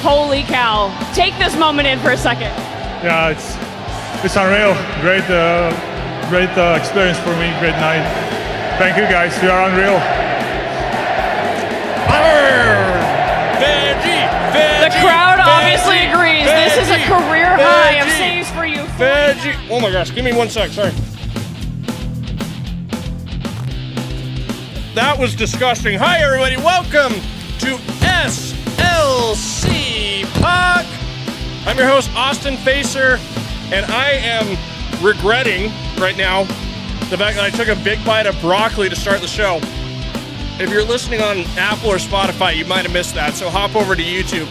Holy cow. Take this moment in for a second. Yeah, it's unreal. Great experience for me. Great night. Thank you guys. You are unreal. Veggie. The crowd obviously agrees. This is a career high of saves for you. Veggie. Oh my gosh, give me 1 sec, sorry. That was disgusting. Hi everybody, welcome to SLC Puck. I'm your host, Austin Facer, and I am regretting right now the fact that I took a big bite of broccoli to start the show. If you're listening on Apple or Spotify, you might have missed that, so hop over to YouTube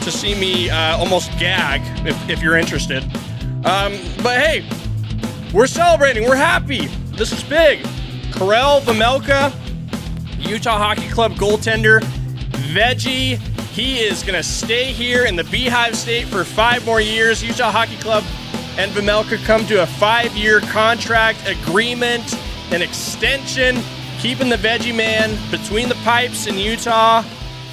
to see me almost gag if you're interested. But hey, we're celebrating, we're happy. This is big. Karel Vejmelka, Utah Hockey Club goaltender, Veggie. He is going to stay here in the Beehive State for 5 more years. Utah Hockey Club and Vejmelka come to a 5-year contract agreement, an extension, keeping the Veggie man between the pipes in Utah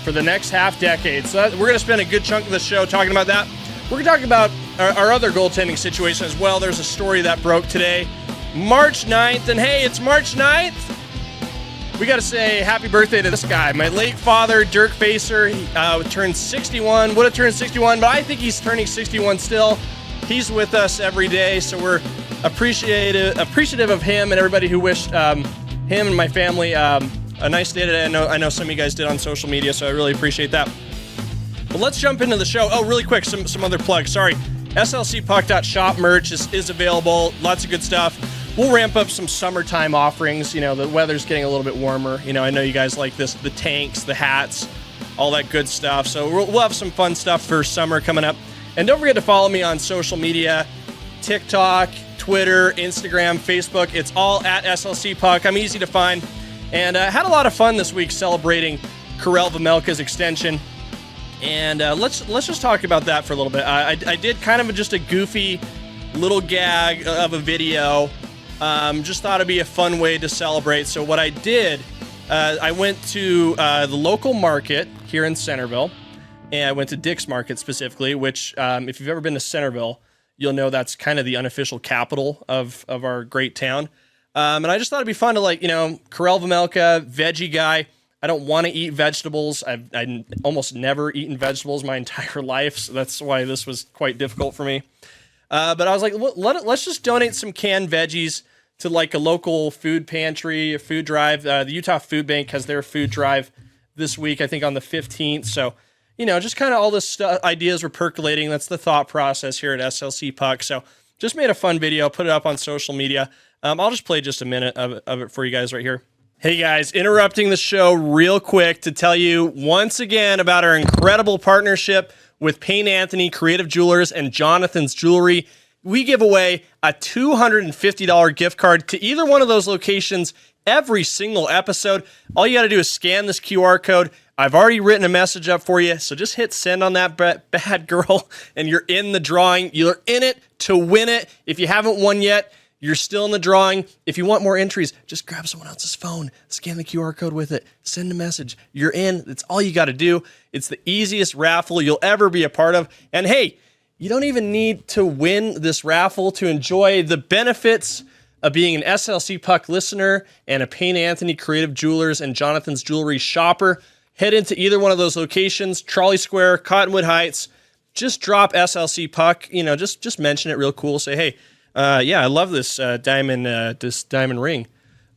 for the next half-decade. So we're going to spend a good chunk of the show talking about that. We're going to talk about our other goaltending situation as well. There's a story that broke today, March 9th. And hey, it's March 9th. We got to say happy birthday to this guy. My late father, Dirk Facer, turned 61. Would have turned 61, but I think he's turning 61 still. He's with us every day, so we're appreciative of him and everybody who wished him and my family a nice day today. I know some of you guys did on social media, so I really appreciate that. But let's jump into the show. Oh, really quick, some other plugs. Sorry. SLCpuck.shop merch is available. Lots of good stuff. We'll ramp up some summertime offerings. You know, the weather's getting a little bit warmer. You know, I know you guys like this, the tanks, the hats, all that good stuff. So we'll have some fun stuff for summer coming up. And don't forget to follow me on social media, TikTok, Twitter, Instagram, Facebook. It's all at SLC Puck. I'm easy to find. And had a lot of fun this week celebrating Karel Vejmelka's extension. And let's just talk about that for a little bit. I did kind of just a goofy little gag of a video. Just thought it'd be a fun way to celebrate. So what I did, I went to the local market here in Centerville, and I went to Dick's Market specifically, which if you've ever been to Centerville, you'll know that's kind of the unofficial capital of our great town. And I just thought it'd be fun to, like, you know, Karel Vejmelka, Veggie guy. I don't want to eat vegetables. I've almost never eaten vegetables my entire life, so that's why this was quite difficult for me. But I was like, let's just donate some canned veggies to like a local food pantry, a food drive. The Utah Food Bank has their food drive this week, I think on the 15th. So, you know, just kind of all this ideas were percolating. That's the thought process here at SLC Puck. So just made a fun video, put it up on social media. I'll just play just a minute of it for you guys right here. Hey guys, interrupting the show real quick to tell you once again about our incredible partnership with Payne Anthony Creative Jewelers and Jonathan's Jewelry. We give away a $250 gift card to either one of those locations every single episode. All you got to do is scan this QR code. I've already written a message up for you, so just hit send on that bad girl, and you're in the drawing. You're in it to win it. If you haven't won yet, you're still in the drawing. If you want more entries, just grab someone else's phone, scan the QR code with it, send a message. You're in. That's all you got to do. It's the easiest raffle you'll ever be a part of. And hey, you don't even need to win this raffle to enjoy the benefits of being an SLC Puck listener and a Payne Anthony Creative Jewelers and Jonathan's Jewelry shopper. Head into either one of those locations, Trolley Square, Cottonwood Heights. Just drop SLC Puck. You know, just mention it real cool. Say, hey, yeah, I love this diamond ring.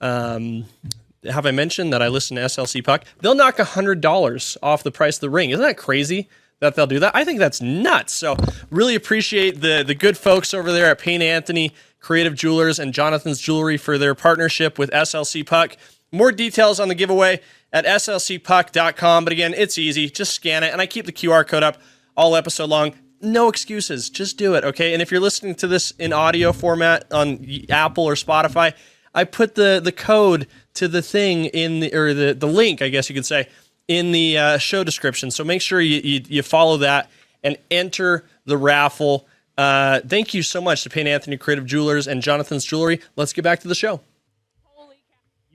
Have I mentioned that I listen to SLC Puck? They'll knock $100 off the price of the ring. Isn't that crazy that they'll do that? I think that's nuts. So really appreciate the good folks over there at Payne Anthony Creative Jewelers and Jonathan's Jewelry for their partnership with SLC Puck. More details on the giveaway at slcpuck.com. But again, it's easy. Just scan it. And I keep the QR code up all episode long. No excuses. Just do it, okay? And if you're listening to this in audio format on Apple or Spotify, I put the code to the thing in the link, I guess you could say, in the show description. So make sure you follow that and enter the raffle. Thank you so much to Payne Anthony Creative Jewelers and Jonathan's Jewelry. Let's get back to the show.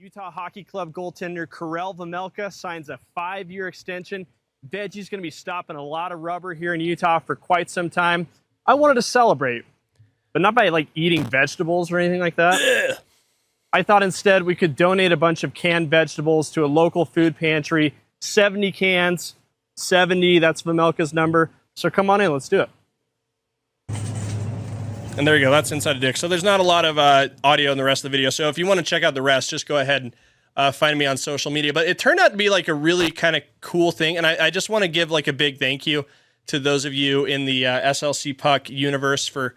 Utah Hockey Club goaltender Karel Vejmelka signs a 5-year extension Veggie's going to be stopping a lot of rubber here in Utah for quite some time. I wanted to celebrate, but not by like eating vegetables or anything like that. Ugh. I thought instead we could donate a bunch of canned vegetables to a local food pantry. 70 cans, 70, that's Vejmelka's number. So come on in, let's do it. And there you go. That's Inside a Dick. So there's not a lot of audio in the rest of the video. So if you want to check out the rest, just go ahead and find me on social media. But it turned out to be like a really kind of cool thing. And I just want to give like a big thank you to those of you in the SLC Puck universe for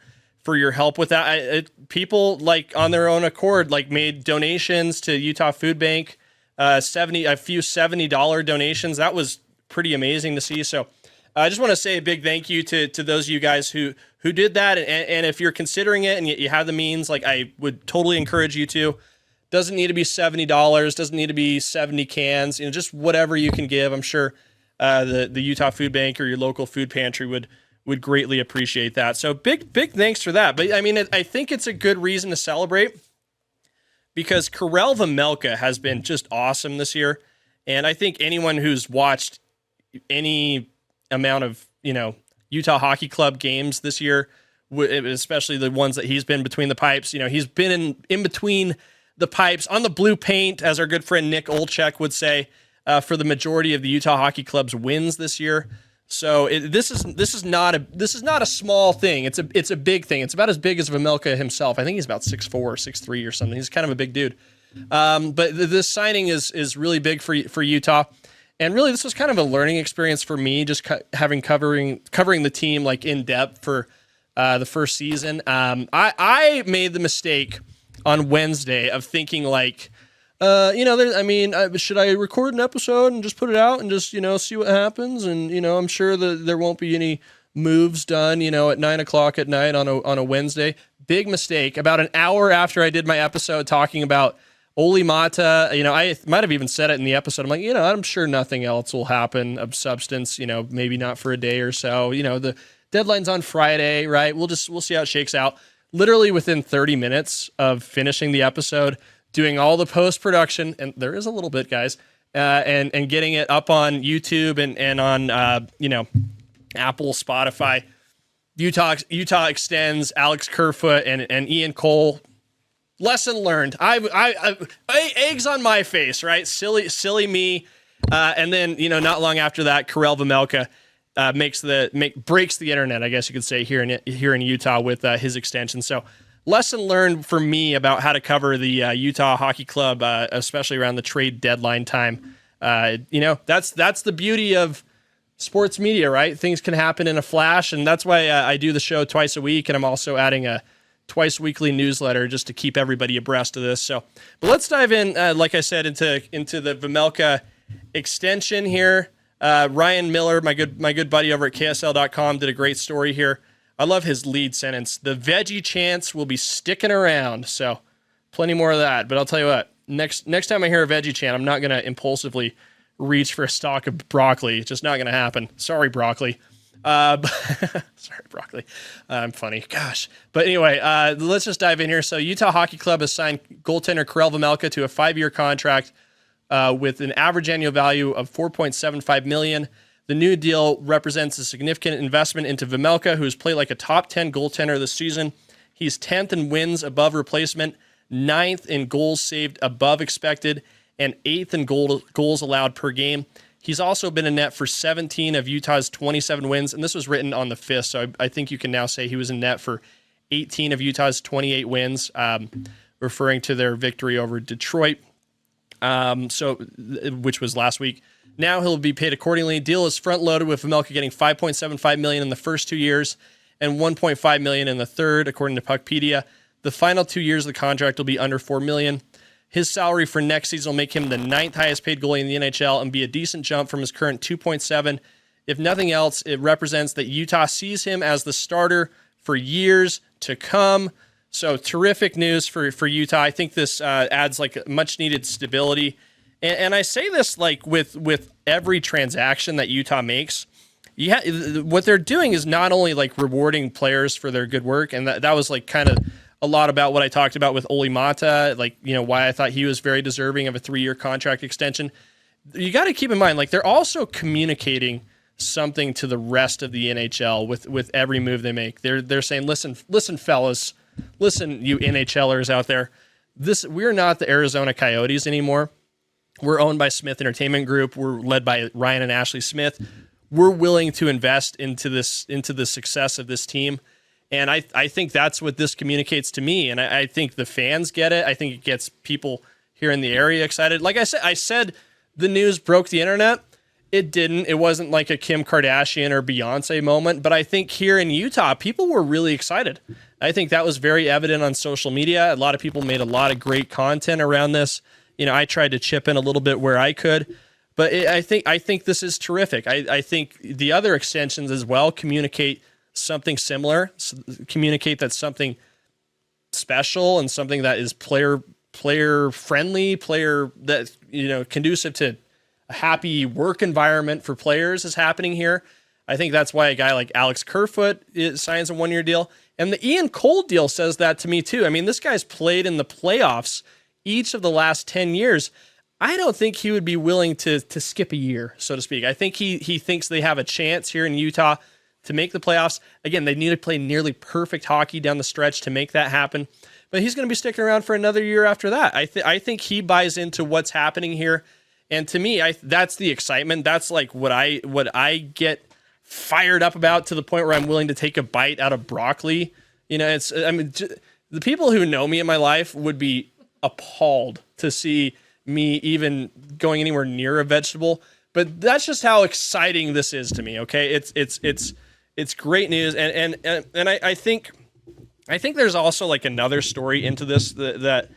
your help with that. People like on their own accord, like made donations to Utah Food Bank, a few $70 donations. That was pretty amazing to see. So I just want to say a big thank you to those of you guys who did that. And if you're considering it and you have the means, like I would totally encourage you to. Doesn't need to be $70, doesn't need to be 70 cans, just whatever you can give. I'm sure the Utah Food Bank or your local food pantry would greatly appreciate that. So big thanks for that. But I mean, I think it's a good reason to celebrate because Karel Vejmelka has been just awesome this year. And I think anyone who's watched any amount of, Utah Hockey Club games this year, especially the ones that he's been between the pipes, he's been in between the pipes on the blue paint, as our good friend Nick Olchek would say, for the majority of the Utah Hockey Club's wins this year. So this is not a small thing. It's a big thing. It's about as big as Vejmelka himself. I think he's about 6'4", 6'3" or something. He's kind of a big dude. But this signing is really big for Utah. And really, this was kind of a learning experience for me, just covering the team like in depth for the first season. I made the mistake on Wednesday of thinking like, should I record an episode and just put it out and just see what happens? And I'm sure that there won't be any moves done at 9:00 at night on a Wednesday. Big mistake. About an hour after I did my episode talking about Olli Mata, I might have even said it in the episode. I'm like, I'm sure nothing else will happen of substance, maybe not for a day or so. The deadline's on Friday, right? We'll see how it shakes out. Literally within 30 minutes of finishing the episode, doing all the post-production, and there is a little bit, guys, and getting it up on YouTube and on, Apple, Spotify, Utah Extends, Alex Kerfoot, and Ian Cole. Lesson learned. I eggs on my face, right? Silly me. And then, not long after that, Karel Vejmelka breaks the internet, I guess you could say, here in Utah with his extension. So lesson learned for me about how to cover the Utah Hockey Club, especially around the trade deadline time. That's the beauty of sports media, right? Things can happen in a flash, and that's why I do the show twice a week, and I'm also adding a twice weekly newsletter just to keep everybody abreast of this. So, but let's dive in, like I said, into the Vejmelka extension here. Ryan Miller, my good buddy over at KSL.com, did a great story here. I love his lead sentence. The Veggie chants will be sticking around. So plenty more of that. But I'll tell you what, next time I hear a Veggie chant, I'm not going to impulsively reach for a stalk of broccoli. It's just not going to happen. Sorry, broccoli. Sorry, broccoli. I'm funny. Gosh. But anyway, let's just dive in here. So Utah Hockey Club has signed goaltender Karel Vejmelka to a 5-year contract with an average annual value of $4.75 million. The new deal represents a significant investment into Vejmelka, who's played like a top 10 goaltender this season. He's 10th in wins above replacement, 9th in goals saved above expected, and 8th in goals allowed per game. He's also been in net for 17 of Utah's 27 wins, and this was written on the 5th, so I think you can now say he was in net for 18 of Utah's 28 wins, referring to their victory over Detroit, which was last week. Now he'll be paid accordingly. Deal is front-loaded, with Vejmelka getting $5.75 million in the first 2 years and $1.5 million in the third, according to Puckpedia. The final 2 years of the contract will be under $4 million. His salary for next season will make him the 9th highest paid goalie in the NHL and be a decent jump from his current 2.7. If nothing else, it represents that Utah sees him as the starter for years to come. So terrific news for Utah. I think this adds like much needed stability. And I say this like with every transaction that Utah makes. What they're doing is not only like rewarding players for their good work, and that was like kind of a lot about what I talked about with Olli Mata, like, why I thought he was very deserving of a 3-year contract extension. you got to keep in mind, like, they're also communicating something to the rest of the NHL with every move they make. They're saying, listen, fellas, listen, you NHLers out there. We're not the Arizona Coyotes anymore. We're owned by Smith Entertainment Group. We're led by Ryan and Ashley Smith. We're willing to invest into the success of this team. And I think that's what this communicates to me. And I think the fans get it. I think it gets people here in the area excited. Like I said, the news broke the internet. It didn't. It wasn't like a Kim Kardashian or Beyonce moment. But I think here in Utah, people were really excited. I think that was very evident on social media. A lot of people made a lot of great content around this. I tried to chip in a little bit where I could. But I think this is terrific. I think the other extensions as well communicate something similar, communicate that something special and something that is player friendly, conducive to a happy work environment for players is happening here. I think that's why a guy like Alex Kerfoot signs a 1-year deal. And the Ian Cole deal says that to me too. I mean, this guy's played in the playoffs each of the last 10 years. I don't think he would be willing to skip a year, so to speak. I think he thinks they have a chance here in Utah to make the playoffs. Again, they need to play nearly perfect hockey down the stretch to make that happen. But he's going to be sticking around for another year after that. I think he buys into what's happening here. And to me, that's the excitement. That's like what I get fired up about, to the point where I'm willing to take a bite out of broccoli. The people who know me in my life would be appalled to see me even going anywhere near a vegetable. But that's just how exciting this is to me. Okay, it's great news, and I think there's also like another story into this that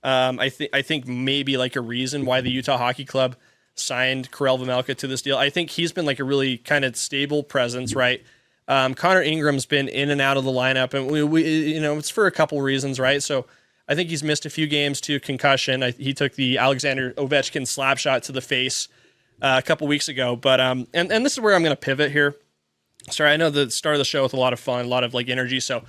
I think maybe like a reason why the Utah Hockey Club signed Karel Vejmelka to this deal. I think he's been like a really kind of stable presence, right? Connor Ingram's been in and out of the lineup, and we it's for a couple reasons, right? So I think he's missed a few games to concussion. He took the Alexander Ovechkin slap shot to the face a couple weeks ago, but and this is where I'm going to pivot here. Sorry, I know the start of the show with a lot of fun, a lot of like energy. So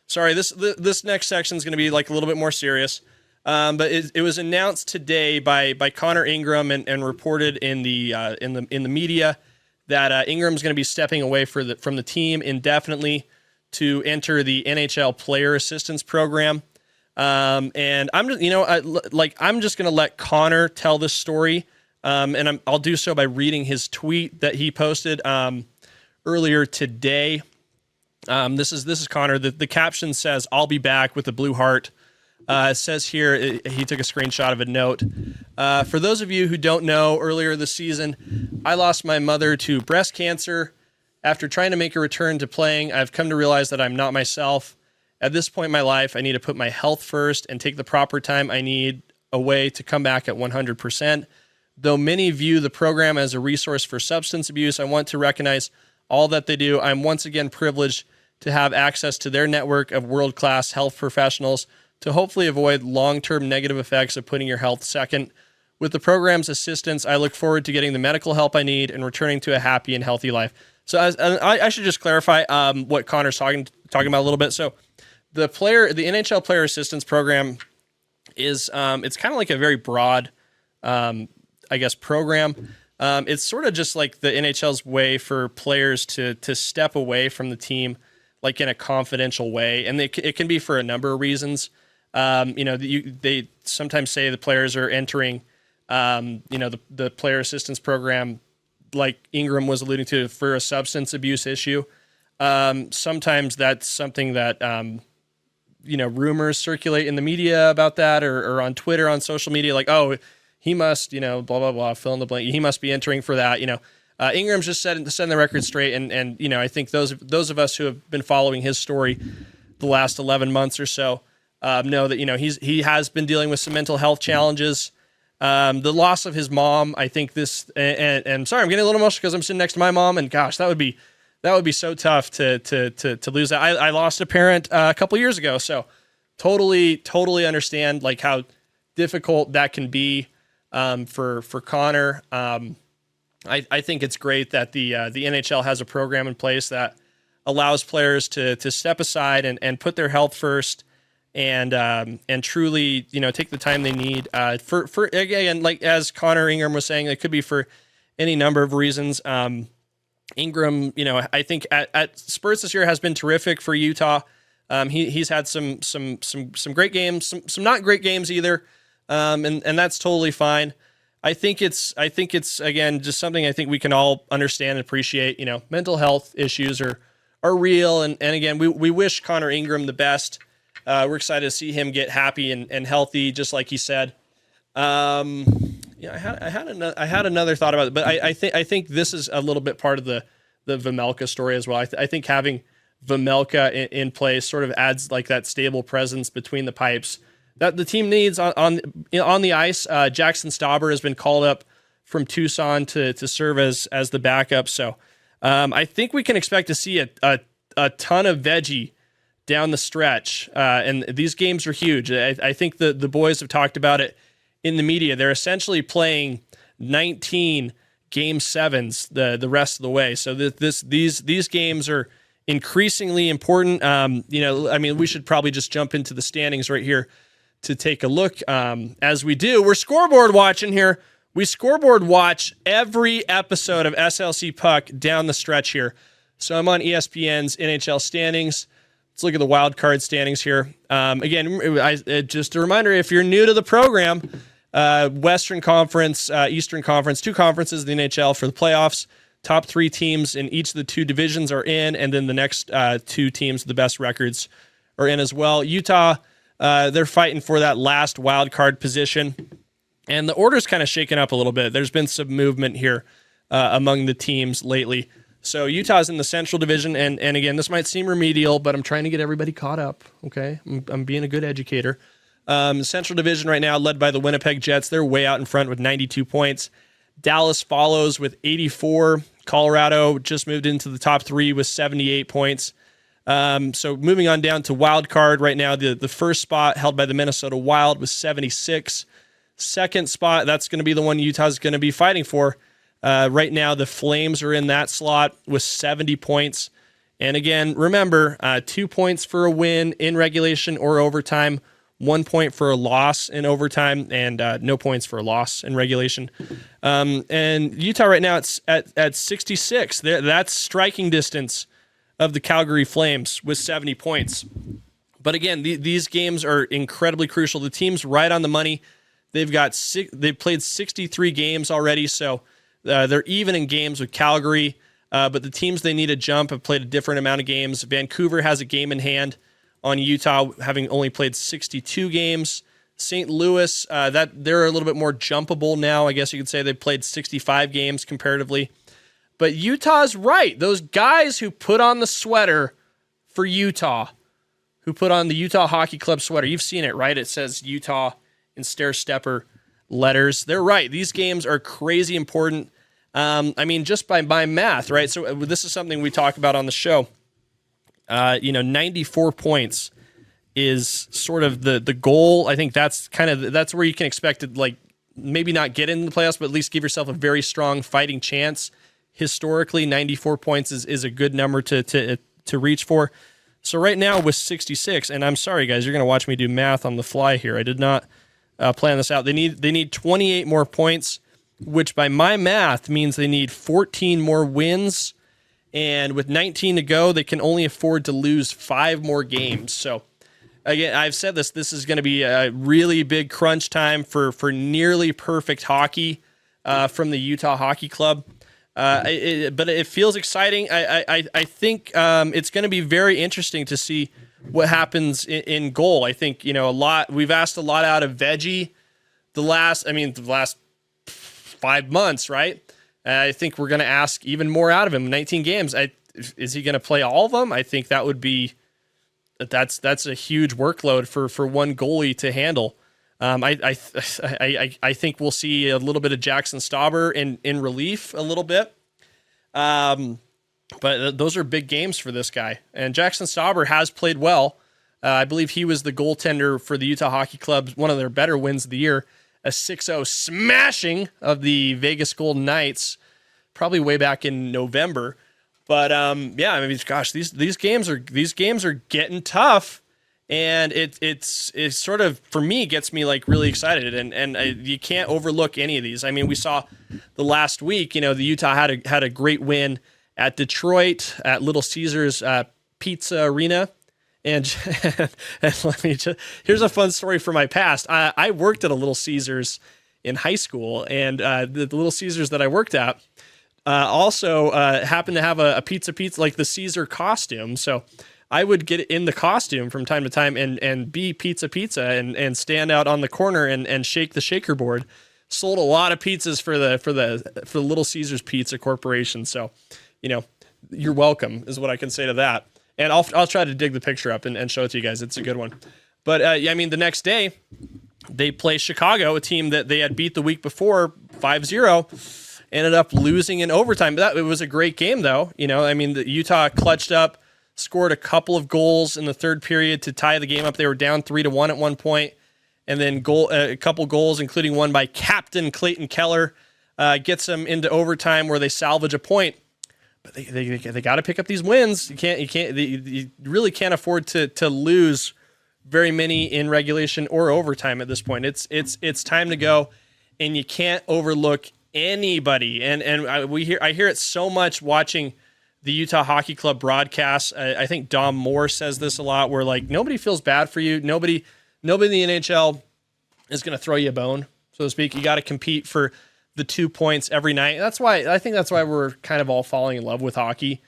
sorry, this next section is going to be like a little bit more serious. But it was announced today by Connor Ingram and reported in the media that Ingram's going to be stepping away from the team indefinitely to enter the NHL Player Assistance Program. And I'm just I'm just going to let Connor tell this story. And I'll do so by reading his tweet that he posted earlier today. This is Connor. The caption says, "I'll be back," with a blue heart. It says here, he took a screenshot of a note. For those of you who don't know, earlier this season, I lost my mother to breast cancer. After trying to make a return to playing, I've come to realize that I'm not myself. At this point in my life, I need to put my health first and take the proper time I need away to come back at 100%. Though many view the program as a resource for substance abuse, I want to recognize all that they do. I'm once again privileged to have access to their network of world-class health professionals to hopefully avoid long-term negative effects of putting your health second. With the program's assistance, I look forward to getting the medical help I need and returning to a happy and healthy life. So I should just clarify what Connor's talking about a little bit. So the NHL Player Assistance Program is it's kind of like a very broad, program. It's sort of just like the NHL's way for players to step away from the team, like in a confidential way, and it can be for a number of reasons. They sometimes say the players are entering, the player assistance program, like Ingram was alluding to, for a substance abuse issue. Sometimes that's something that, rumors circulate in the media about that, or on Twitter, on social media, like, oh, he must, blah, blah, blah, fill in the blank. He must be entering for that, Ingram's just setting the record straight. And I think those of us who have been following his story the last 11 months or so, know that, he has been dealing with some mental health challenges. The loss of his mom, I think this, and sorry, I'm getting a little emotional because I'm sitting next to my mom, and gosh, that would be so tough to lose that. I lost a parent a couple years ago, so totally understand like how difficult that can be for Connor. I think it's great that the NHL has a program in place that allows players to step aside and put their health first and truly, take the time they need for again, like as Connor Ingram was saying, it could be for any number of reasons. Ingram, I think at spurts this year has been terrific for Utah. He's had some great games, some not great games either, and that's totally fine. I think it's again just something I think we can all understand and appreciate. Mental health issues are real, and again we wish Connor Ingram the best. We're excited to see him get happy and healthy, just like he said. I had another thought about it, but I think this is a little bit part of the Vejmelka story as well. I think having Vejmelka in place sort of adds like that stable presence between the pipes that the team needs on the ice. Jackson Stauber has been called up from Tucson to serve as the backup. So I think we can expect to see a ton of Veggie down the stretch. And these games are huge. I think the boys have talked about it in the media. They're essentially playing 19 game sevens the rest of the way. So these games are increasingly important. We should probably just jump into the standings right here to take a look. As we do, we're scoreboard watching here. We scoreboard watch every episode of SLC Puck down the stretch here. So I'm on ESPN's NHL standings. Let's look at the wild card standings here. Again, just a reminder, if you're new to the program, Western Conference, Eastern Conference, two conferences in the NHL for the playoffs. Top three teams in each of the two divisions are in, and then the next two teams with the best records are in as well. Utah, they're fighting for that last wild card position, and the order's kind of shaken up a little bit. There's been some movement here among the teams lately. So Utah's in the Central Division, and again, this might seem remedial, but I'm trying to get everybody caught up, okay? I'm being a good educator. The Central Division right now led by the Winnipeg Jets. They're way out in front with 92 points. Dallas follows with 84. Colorado just moved into the top three with 78 points. So moving on down to wild card right now, the first spot held by the Minnesota Wild with 76. Second spot, that's going to be the one Utah's going to be fighting for. Right now, the Flames are in that slot with 70 points. And again, remember, 2 points for a win in regulation or overtime, 1 point for a loss in overtime, and no points for a loss in regulation. And Utah right now, it's at 66. That's striking distance of the Calgary Flames with 70 points. But again, these games are incredibly crucial. The team's right on the money. They've played 63 games already, so they're even in games with Calgary, but the teams they need to jump have played a different amount of games. Vancouver has a game in hand on Utah, having only played 62 games. St. Louis, that they're a little bit more jumpable now. I guess you could say they've played 65 games comparatively. But Utah's right. Those guys who put on the sweater for Utah, who put on the Utah Hockey Club sweater, you've seen it, right? It says Utah in stair-stepper letters. They're right. These games are crazy important. Just by my math, right? So this is something we talk about on the show. 94 points is sort of the goal. I think that's where you can expect to, like, maybe not get in the playoffs, but at least give yourself a very strong fighting chance. Historically, 94 points is a good number to reach for. So right now with 66, and I'm sorry guys, you're going to watch me do math on the fly here. I did not plan this out. They need 28 more points, which by my math means they need 14 more wins. And with 19 to go, they can only afford to lose 5 more games. So again, I've said this is going to be a really big crunch time for nearly perfect hockey from the Utah Hockey Club. But it feels exciting. I think it's going to be very interesting to see what happens in goal. I think, we've asked a lot out of Veggie the last 5 months, right? I think we're going to ask even more out of him. 19 games. Is he going to play all of them? I think that's a huge workload for one goalie to handle. I think we'll see a little bit of Jackson Stauber in relief a little bit. But those are big games for this guy. And Jackson Stauber has played well. I believe he was the goaltender for the Utah Hockey Club, one of their better wins of the year. A 6-0 smashing of the Vegas Golden Knights, probably way back in November. But gosh, these games are getting tough. And it's sort of, for me, gets me like really excited, and you can't overlook any of these. I mean, we saw the last week, the Utah had a great win at Detroit at Little Caesars Pizza Arena, and let me just, here's a fun story from my past. I worked at a Little Caesars in high school, and the Little Caesars that I worked at also happened to have a pizza like the Caesar costume, so I would get in the costume from time to time and be pizza and stand out on the corner and shake the shaker board. Sold a lot of pizzas for the Little Caesars Pizza Corporation. So, you're welcome is what I can say to that. And I'll try to dig the picture up and show it to you guys. It's a good one. But the next day they play Chicago, a team that they had beat the week before 5-0, ended up losing in overtime. But it was a great game though. The Utah clutched up, scored a couple of goals in the third period to tie the game up. They were down 3-1 at one point, and then a couple goals, including one by captain Clayton Keller, gets them into overtime where they salvage a point. But they got to pick up these wins. You really can't afford to lose very many in regulation or overtime at this point. It's time to go, and you can't overlook anybody. And I hear it so much watching the Utah Hockey Club broadcasts. I think Dom Moore says this a lot, where like nobody feels bad for you. Nobody in the NHL is going to throw you a bone, so to speak. You got to compete for the 2 points every night. That's why we're kind of all falling in love with hockey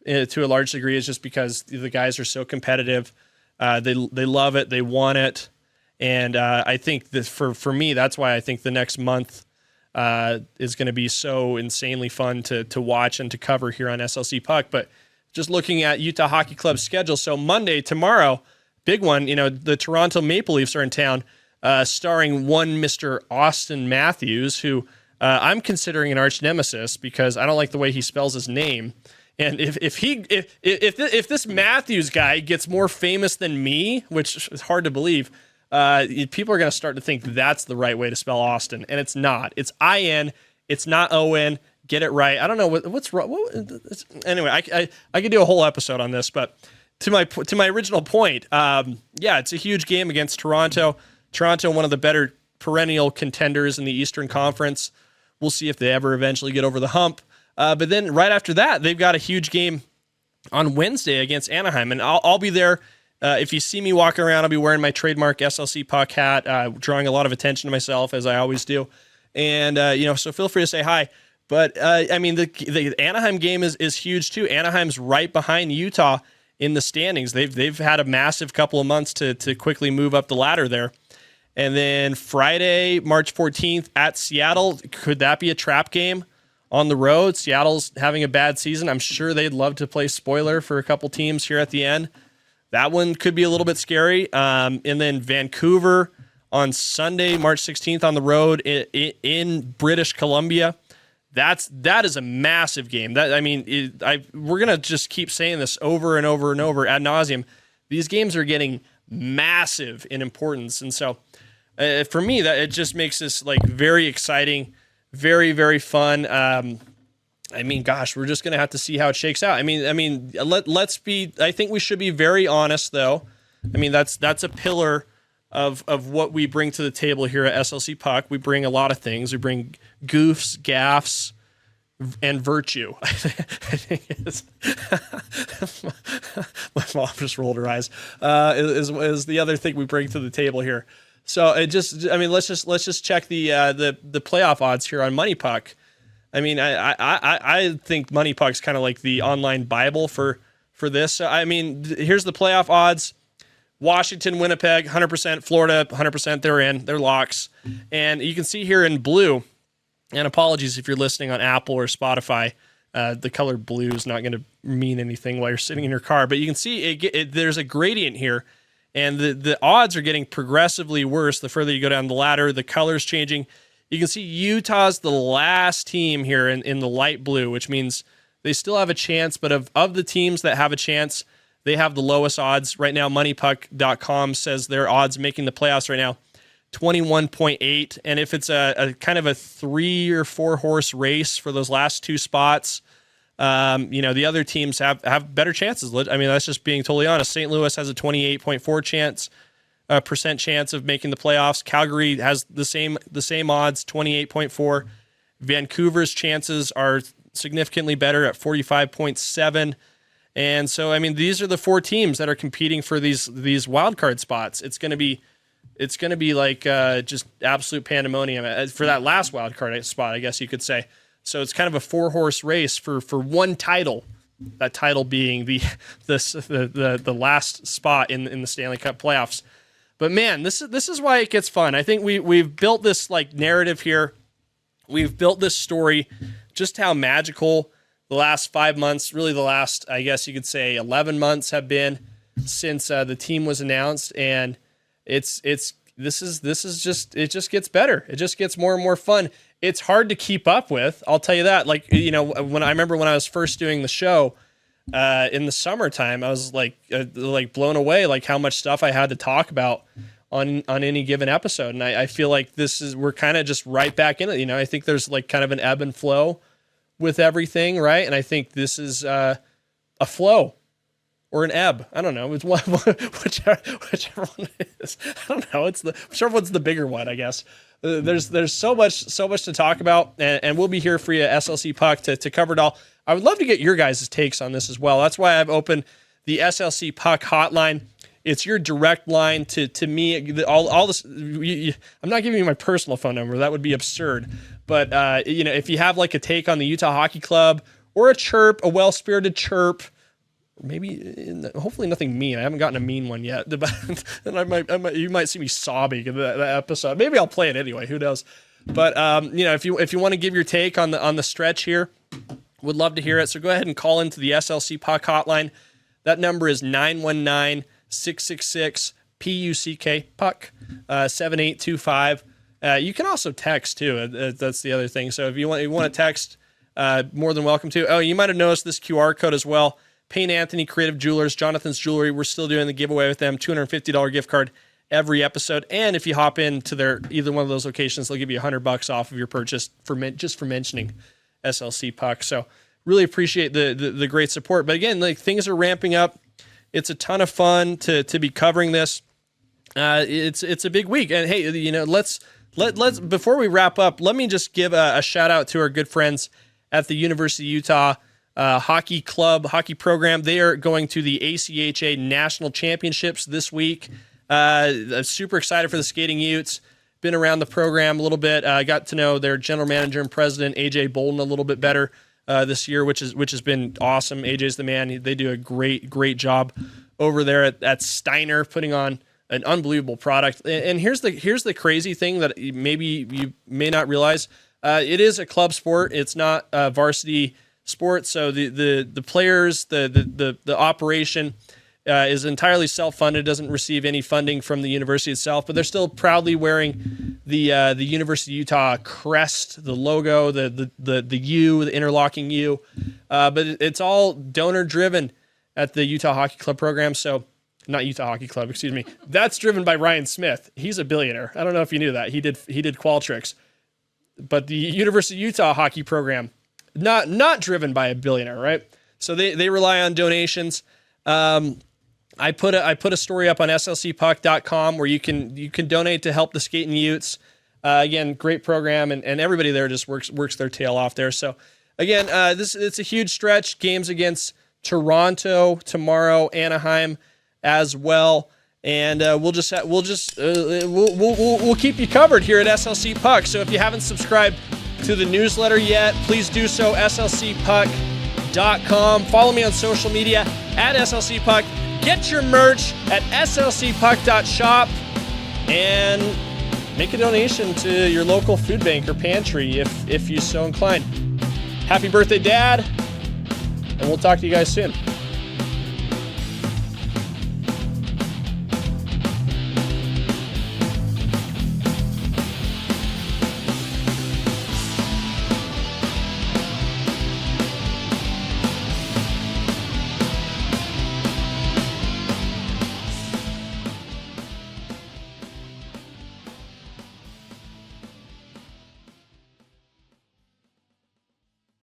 to a large degree, is just because the guys are so competitive. They love it. They want it. And I think that for me, that's why I think the next month is going to be so insanely fun to watch and to cover here on SLC Puck. But just looking at Utah Hockey Club's schedule, so Monday, tomorrow, big one, the Toronto Maple Leafs are in town, starring one Mr. Austin Matthews, who I'm considering an arch nemesis because I don't like the way he spells his name. And if this Matthews guy gets more famous than me, which is hard to believe, people are going to start to think that's the right way to spell Austin, and it's not. It's I-N. It's not O-N. Get it right. I don't know what's wrong. Anyway, I could do a whole episode on this, but to my original point, it's a huge game against Toronto. Toronto, one of the better perennial contenders in the Eastern Conference. We'll see if they ever eventually get over the hump. But then right after that, they've got a huge game on Wednesday against Anaheim, and I'll be there. If you see me walking around, I'll be wearing my trademark SLC Puck hat, drawing a lot of attention to myself, as I always do. And, so feel free to say hi. But, the Anaheim game is huge, too. Anaheim's right behind Utah in the standings. They've had a massive couple of months to quickly move up the ladder there. And then Friday, March 14th at Seattle. Could that be a trap game on the road? Seattle's having a bad season. I'm sure they'd love to play spoiler for a couple teams here at the end. That one could be a little bit scary. And then Vancouver on Sunday, March 16th on the road in British Columbia. That is a massive game. We're going to just keep saying this over and over and over ad nauseum. These games are getting massive in importance. And so for me, that it just makes this like very exciting, very, very fun. We're just going to have to see how it shakes out. Let's be, I think we should be very honest though. That's a pillar of what we bring to the table here at SLC Puck. We bring a lot of things. We bring goofs, gaffs, and virtue. I think it's my mom just rolled her eyes. Is the other thing we bring to the table here. So let's just check the playoff odds here on Money Puck. I think Money Puck's kind of like the online Bible for this. Here's the playoff odds. Washington, Winnipeg, 100%. Florida, 100%. They're in. They're locks. And you can see here in blue, and apologies if you're listening on Apple or Spotify, the color blue is not going to mean anything while you're sitting in your car. But you can see there's a gradient here, and the odds are getting progressively worse the further you go down the ladder. The color's changing. You can see Utah's the last team here in the light blue, which means they still have a chance. But of the teams that have a chance, they have the lowest odds right now. MoneyPuck.com says their odds making the playoffs right now, 21.8. And if it's a kind of a 3 or 4 horse race for those last two spots, The other teams have better chances. I mean, that's just being totally honest. St. Louis has a 28.4% chance of making the playoffs. Calgary has the same odds, 28.4. Vancouver's chances are significantly better at 45.7. And so, I mean, these are the 4 teams that are competing for these wild card spots. It's going to be like just absolute pandemonium for that last wild card spot, I guess you could say. So it's kind of a 4-horse race for one title. That title being the last spot in the Stanley Cup playoffs. But man, this is why it gets fun. I think we've built this like narrative here. We've built this story, just how magical the last 5 months, really the last, I guess you could say 11 months have been since the team was announced. And this is just, it just gets better. It just gets more and more fun. It's hard to keep up with. I'll tell you that. Like, when I was first doing the show in the summertime, I was like blown away, like how much stuff I had to talk about on any given episode. And I feel like we're kind of just right back in it. I think there's like kind of an ebb and flow with everything. Right. And I think this is a flow or an ebb. I don't know. It's whichever one it is. I don't know. Whichever one's the bigger one, I guess. There's so much to talk about, and we'll be here for you at SLC Puck to cover it all. I would love to get your guys' takes on this as well. That's why I've opened the SLC Puck hotline. It's your direct line to me. All this. I'm not giving you my personal phone number. That would be absurd. But if you have like a take on the Utah Hockey Club or a well-spirited chirp, maybe hopefully nothing mean. I haven't gotten a mean one yet. And you might see me sobbing in that episode. Maybe I'll play it anyway. Who knows? But if you want to give your take on the stretch here, would love to hear it. So go ahead and call into the SLC Puck hotline. That number is 919-666-PUCK Puck 7825. You can also text too. That's the other thing. So if you want to text, more than welcome to. Oh, you might have noticed this QR code as well. Payne Anthony Creative Jewelers, Jonathan's Jewelry. We're still doing the giveaway with them. $250 gift card every episode. And if you hop into either one of those locations, they'll give you $100 off of your purchase just for mentioning SLC Puck. So really appreciate the great support. But again, like things are ramping up. It's a ton of fun to be covering this. It's a big week. And hey, let's before we wrap up, let me just give a shout out to our good friends at the University of Utah hockey program. They are going to the ACHA National Championships this week. I'm super excited for the Skating Utes. Been around the program a little bit. I got to know their general manager and president, AJ Bolden, a little bit better this year, which has been awesome. AJ's the man. They do a great job over there at Steiner, putting on an unbelievable product. And here's the crazy thing that maybe you may not realize. It is a club sport. It's not a varsity sport. So the players, the operation is entirely self-funded, doesn't receive any funding from the university itself, but they're still proudly wearing the University of Utah crest, the logo, the U, the interlocking U. But it's all donor driven at the Utah Hockey Club program. So not Utah Hockey Club, excuse me. That's driven by Ryan Smith. He's a billionaire. I don't know if you knew that. He did Qualtrics. But the University of Utah hockey program, not driven by a billionaire, right? So they rely on donations. I put a story up on slcpuck.com where you can donate to help the Skating Utes. Again, great program, and everybody there just works their tail off there. So again, it's a huge stretch. Games against Toronto tomorrow, Anaheim as well. And we'll keep you covered here at SLC Puck. So if you haven't subscribed to the newsletter yet, please do so. slcpuck.com. Follow me on social media at SLC Puck. Get your merch at slcpuck.shop and make a donation to your local food bank or pantry if you so inclined. Happy birthday, Dad, and we'll talk to you guys soon.